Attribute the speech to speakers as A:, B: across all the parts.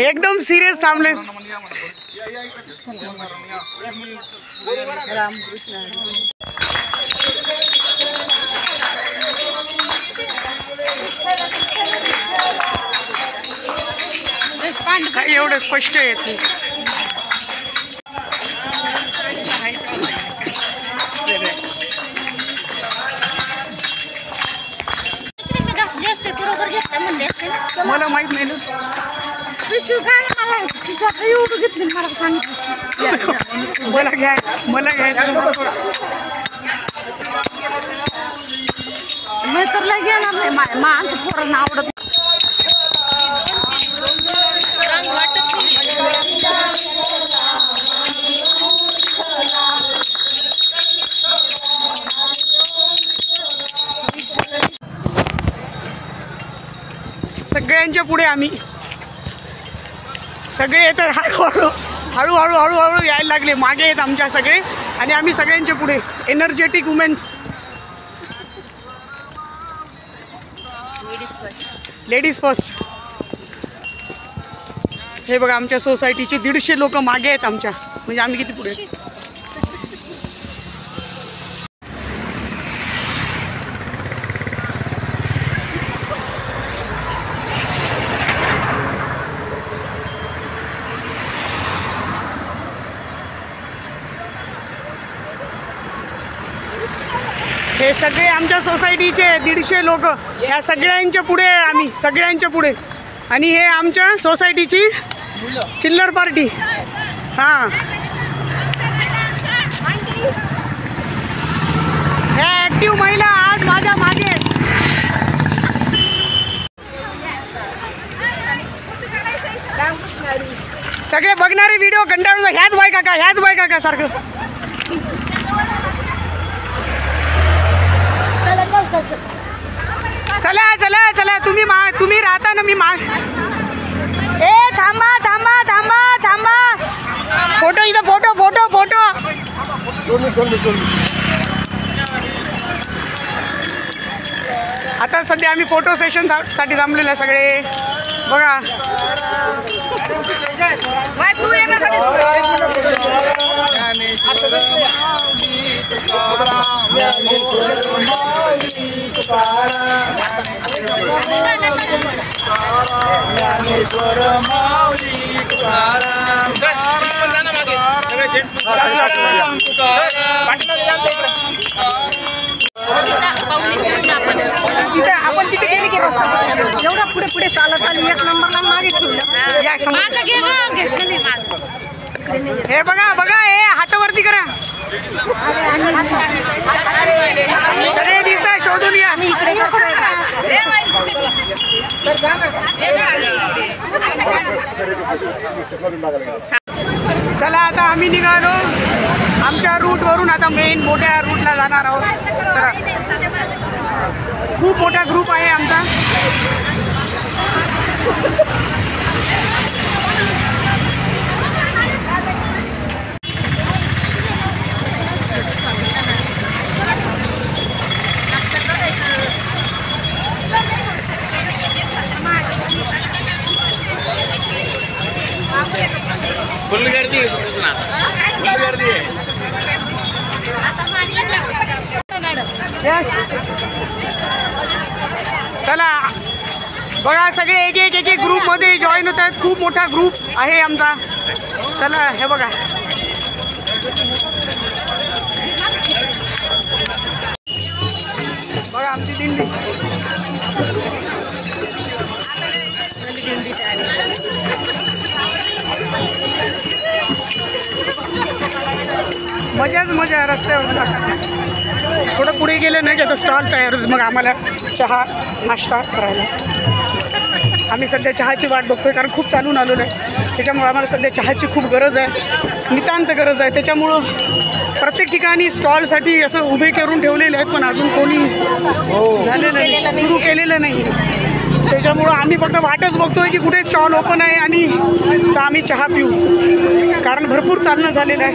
A: एकदम सिरियस थांबले। काही एवढं स्पष्ट येत नाही। मला माहित नाही मला घ्या मला घ्यायचं मी तर गेला नाही माझं पोरांना आवडत सगळ्यांच्या पुढे आम्ही सगळे येत हळूहळू हळूहळू हळूहळू यायला लागले। मागे आहेत आमच्या सगळे आणि आम्ही सगळ्यांच्या पुढे एनर्जेटिक वुमेन्स लेडीज फर्स्ट। हे बघा आमच्या सोसायटीचे 150 लोक मागे आहेत आमच्या, म्हणजे आम्ही किती पुढे। हे सगळे आमच्या सोसायटीचे 150 लोक, ह्या सगळ्यांच्या पुढे आम्ही सगळ्यांच्या पुढे। आणि हे आमच्या सोसायटीची चिल्लर पार्टी। हां ह्या ॲक्टिव्ह महिला आज माझ्या मागे। सगळे बघणारे व्हिडिओ कंटाळून ह्याच बायका का सारखं। चला चला चला तुम्ही राहता ना, मी ए थांबा थांबा थांबा थांबा फोटो इथं फोटो फोटो फोटो। आता सध्या आम्ही फोटो सेशन साठी थांबलेले सगळे बघा। आपण तिथे गेले की एवढा पुढे पुढे चालत आली, 1 नंबरला मागे ठेवलं। हे बघा बघा, हे हातावरती करा, सगळे दिसताय, शोधून या। चला आता आम्ही निघालो आमच्या रूटवरून, आता मेन मोठ्या रूटला जाणार आहोत। तर खूप मोठा ग्रुप आहे आमचा।
B: फुल गर्दी आहे ना, फुल गर्दी आहे।
A: चला बघा सगळे एक एक ग्रुप मध्ये जॉईन होत आहेत। खूप मोठा ग्रुप आहे आमचा। चला हे बघा बघा आमची दिंडी। मजाच मजा रस्त्यावर। थोडं पुढे गेले नाही की आता स्टॉल तयार होते, मग आम्हाला चहा नाश्ता करायला। आम्ही सध्या चहाची वाट बघतोय कारण खूप चालून आलो नाही। त्याच्यामुळं आम्हाला सध्या चहाची खूप गरज आहे, नितांत गरज आहे. त्याच्यामुळं प्रत्येक ठिकाणी स्टॉलसाठी असं उभे करून ठेवलेले आहेत, पण अजून कोणी झालेलं नाही, सुरू केलेलं नाही. त्याच्यामुळं आम्ही फक्त वाटच बघतोय की कुठे स्टॉल ओपन आहे आणि तर आम्ही चहा पिऊ, कारण भरपूर चालणं झालेलं आहे.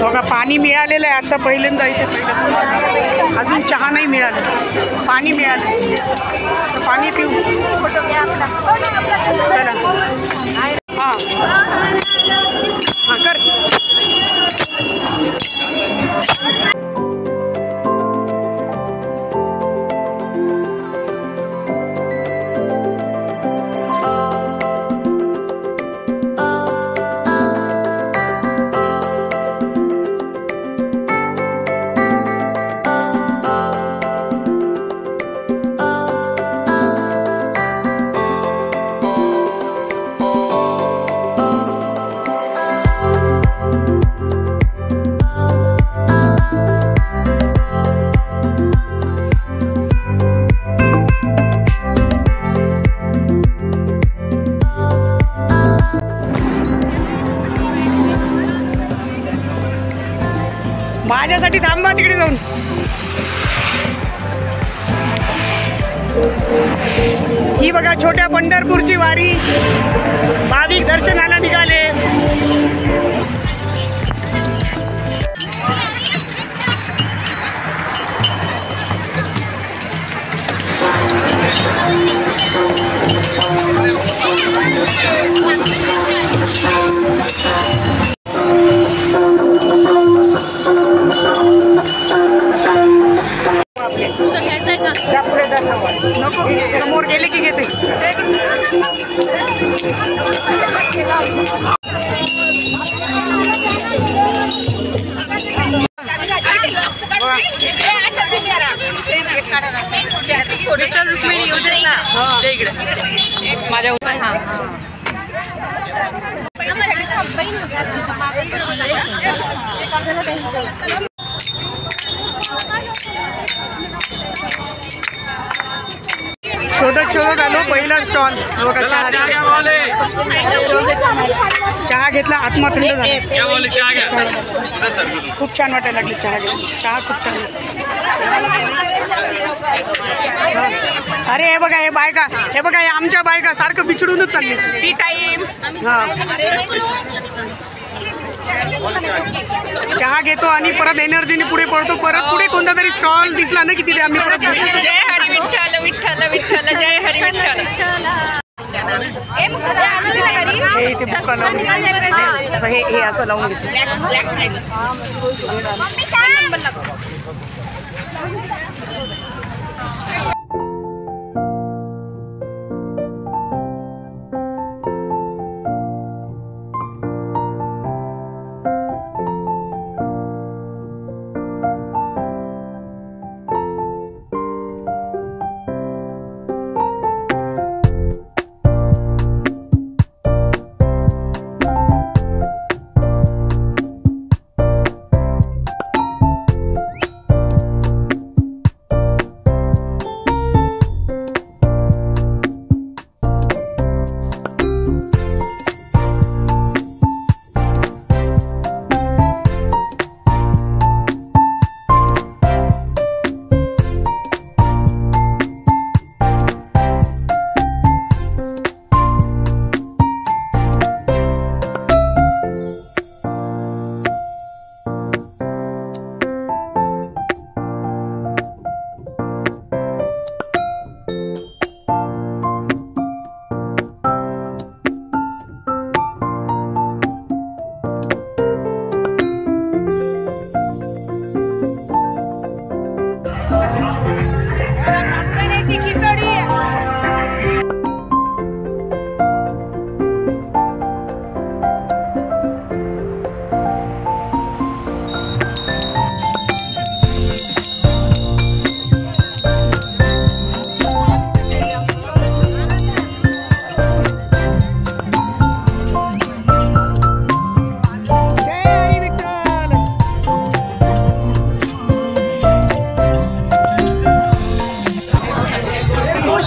A: बघा पाणी मिळालेलं आहे आता पहिल्यांदा इथे, अजून चहा नाही मिळालं, पाणी मिळालं तर पाणी पिऊ. चला हां हां कर. माझ्यासाठी थांबा तिकडे जाऊन. ही बघा छोट्या पंढरपूरची वारी, भाविक दर्शनाला निघाले. नको, समोर गेले की घेते. माझ्या शोधत आलो पहिला स्टॉल. बघा चहा घेतला, आत्मा थंड झाला. खूप छान वाटायला लागली चहा घेतली, चहा खूप छान. अरे हे बघा, हे बायका, हे बघा, हे आमच्या बायका सारखं बिछडूनच चालली. T time. हां चहा घेतो आणि परत एनर्जीने पुढे पडतो. परत पुढे कोणता तरी स्टॉल दिसला ना की तिथे आम्ही परत
C: जय हरी विठ्ठल विठ्ठल विठ्ठल जय हरी विठ्ठल.
A: हे इथे बुक्का लावून असं हे असं लावून घेतलं.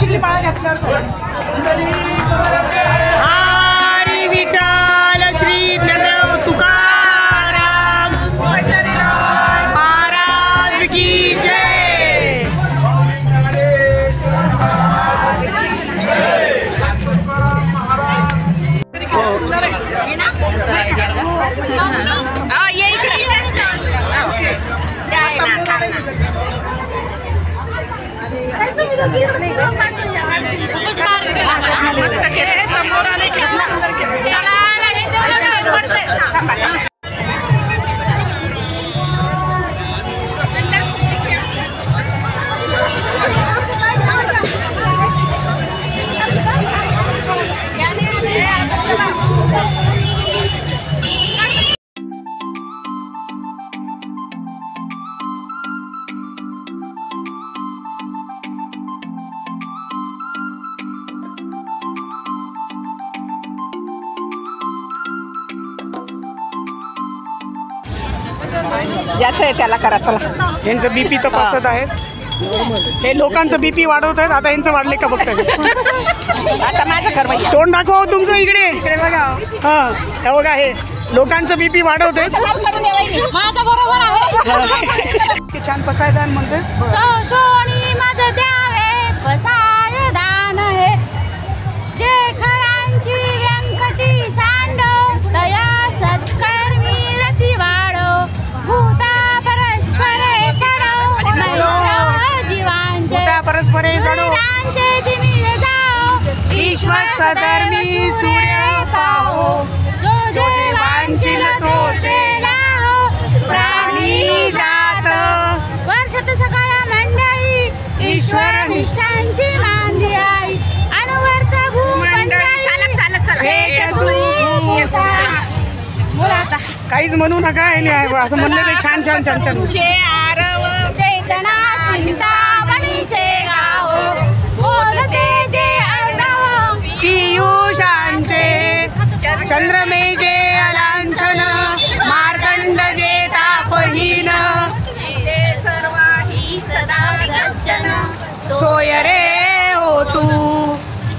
A: तुळशीची माळ घातल्यावर हरी विठ्ठल श्री ज्ञानदेव तुकाराम महाराज की जय.
C: मस्त केलं. याचं आहे त्याला करा. चला
A: यांचं बीपी तपासत आहेत. हे लोकांचं बीपी वाढवत आहेत. आता यांचं वाढले का बघताय.
C: आता माझं कर बाई.
A: तोंड दाखवा हो तुमचं इकडे. इकडे बघा. हां हे बघा हे लोकांचं बीपी वाढवत आहेत.
D: माझं बरोबर आहे.
A: छान पसायदान म्हणते.
D: सोनी माझं द्यावे पसायदान हे जे खळांची व्यंकटी सांडव तया सत्कर्मी रती वाढव भूता परस्परे पडव मैत्र जीवांचे
A: परस्परे जडो
D: तिमिर जाओ
A: विश्वसधर्मी सूर्य पाहो
D: जो जे वांछिल तो ते लाहो प्राणी जात वर्षात सकाळ मंडळी ईश्वर निष्ठांची मांदी आई अनुवर्त भूमंडळी भेट तू
A: काहीच म्हणू नका. असं म्हणलं ते छान छान छान छान.
D: चैतना चिंतामणीचे गाव बोलते जे अर्णव
A: पियुषांचे चंद्रमेजे अलांछन मार्तंड जे तापहीन
D: सर्वाही सदा सज्जन
A: सोय रे हो तू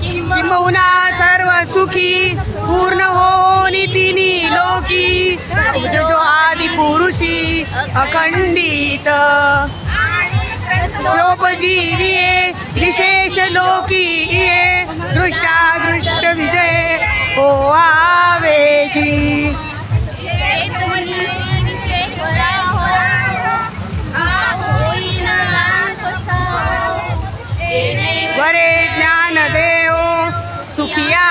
A: किंबहुना सर्व सुखी पूर्ण हो नितीनी लोकी जो आदि पुरुषी अखंडित योपजीविये विशेष लोकी ये दृष्टादृष्ट विजय हो आवेजी वरे ज्ञान देव सुखिया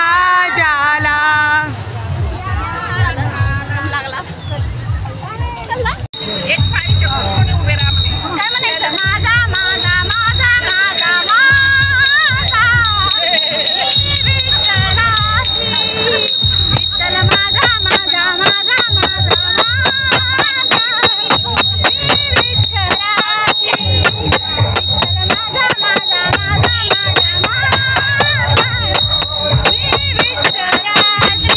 A: जाला.
D: काय म्हणायचं माझा माझा माझा माझा माझा विठ्ठल माझा माझा माझा माझा विठ्ठलाची विठ्ठल माझा माझा माझा माझा विठ्ठलाची.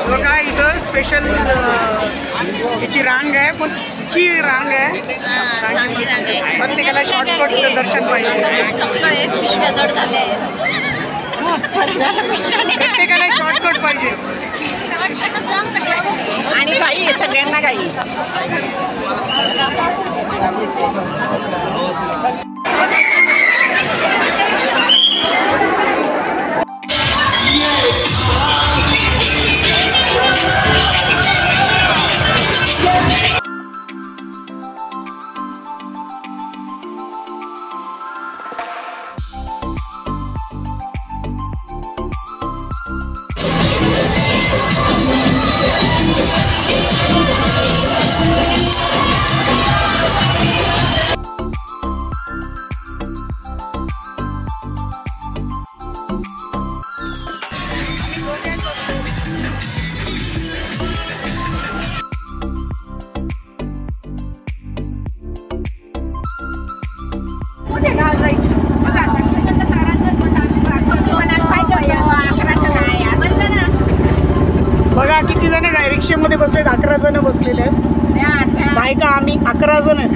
A: बघा इथं स्पेशल याची रांग आहे. पण इतकी रांग आहे. प्रत्येकाला शॉर्टकट दर्शन पाहिजे. प्रत्येकाला शॉर्टकट पाहिजे.
C: आणि बाई सगळ्यांना काही
A: रिक्षेमध्ये बसलेत, 11 जण बसलेले आहेत. बायका आम्ही 11 जण आहेत.